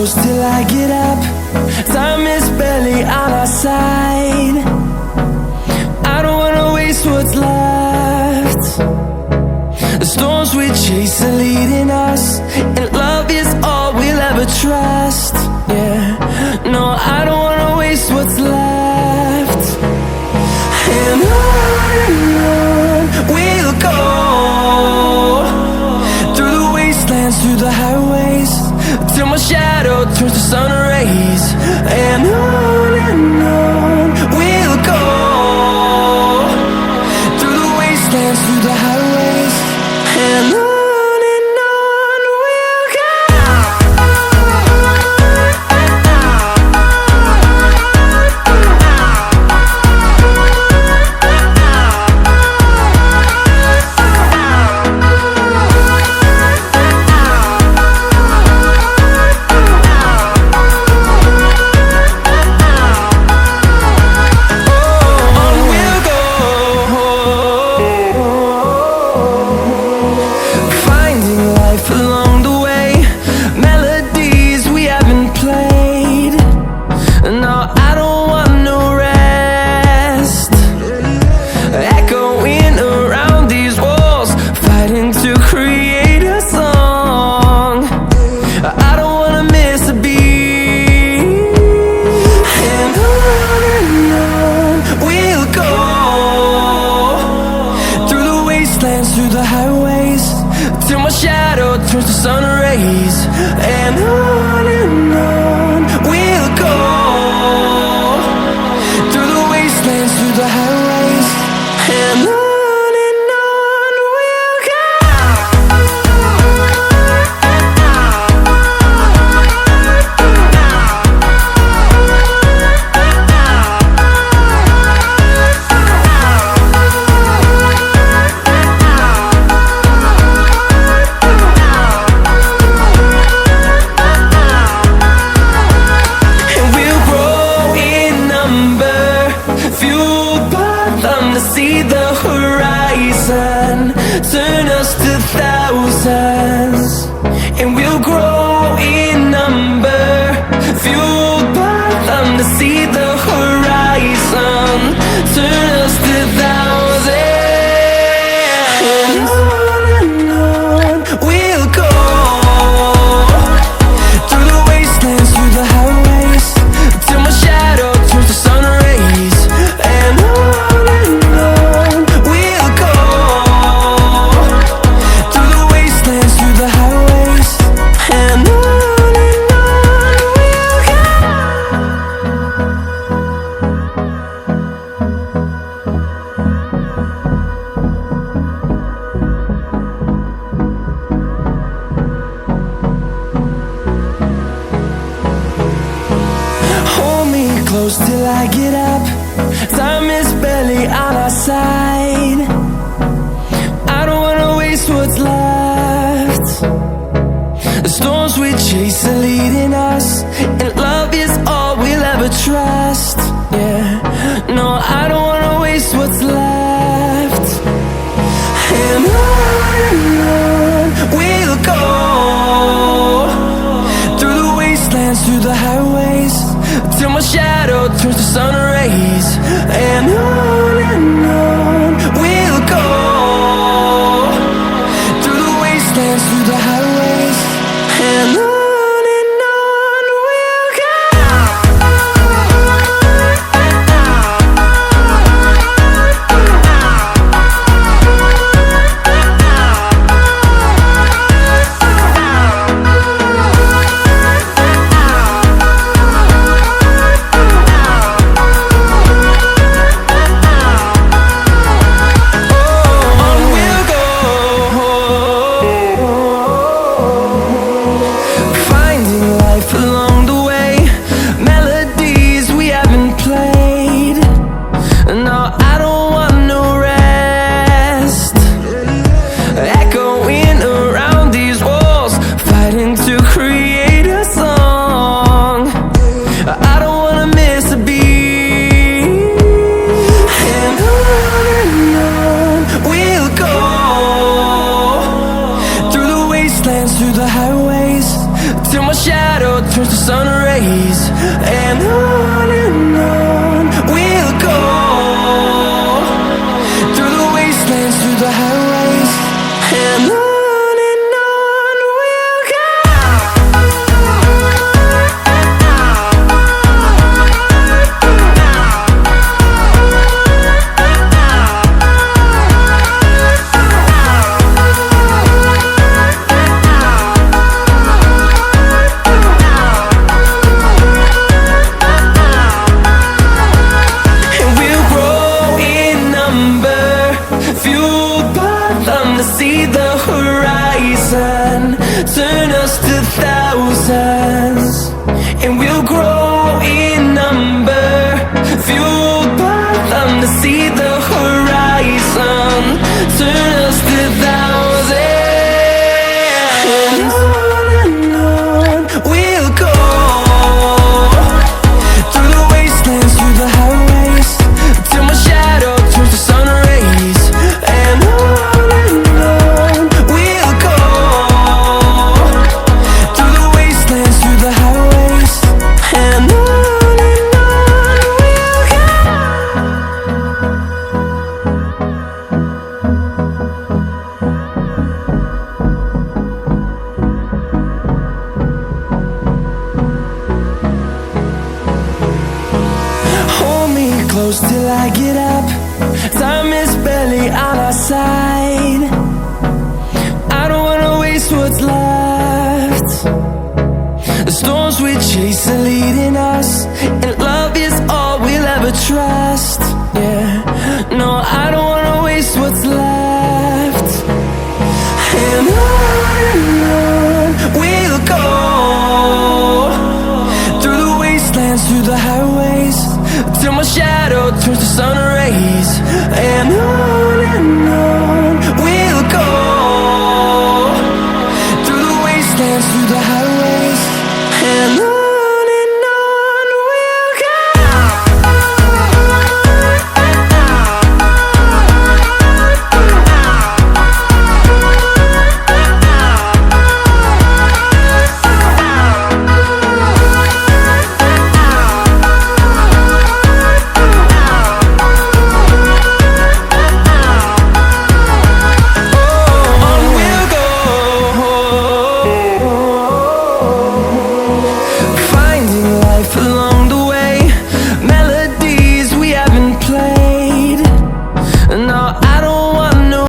close till I get up. Time is barely on our side. I don't wanna waste what's left. The storms we chase are leading us, and love is all we'll ever trust. Yeah, no, I don't wanna waste what's left. And on we'll go, through the wastelands, through the highways, till my shadow turns to sun rays. And on we'll go, through the wastelands, through the highways, and on we'll go. Along the way, melodies we haven't played. No, I don't want no rest. Echoing around these walls, fighting to create a song. I don't wanna miss a beat. And on we'll go, through the wastelands, through the highways, till my shadow turns to sun rays. And on we'll go, through the wastelands, through the highways, and on we'll go. See the horizon, turn us to thousands, and we'll grow in number, fueled by them to see the horizon, turn us to thousands. And on we'll go, through the wastelands, through the highways, till my shadow turns to sun rays. And close till I get up. Time is barely on our side. I don't wanna waste what's left. The storms we chase are leading us, and love is all we'll ever trust. Yeah, no, I don't wanna waste what's left. And on we'll go, through the wastelands, through the highways, till my shadow turns to sun rays. And on we'll go, through the wastelands, through the highways, and on we'll go. close till I get up. Time is barely on our side. I don't wanna waste what's left. The storms we chase are leading us, and love is all we'll ever trust. Yeah, no, I don't wanna waste what's left. And on we'll go, through the wastelands, through the highways, till my shadow turns to sun rays. And on we'll go, through the wastelands, through the highways, and on.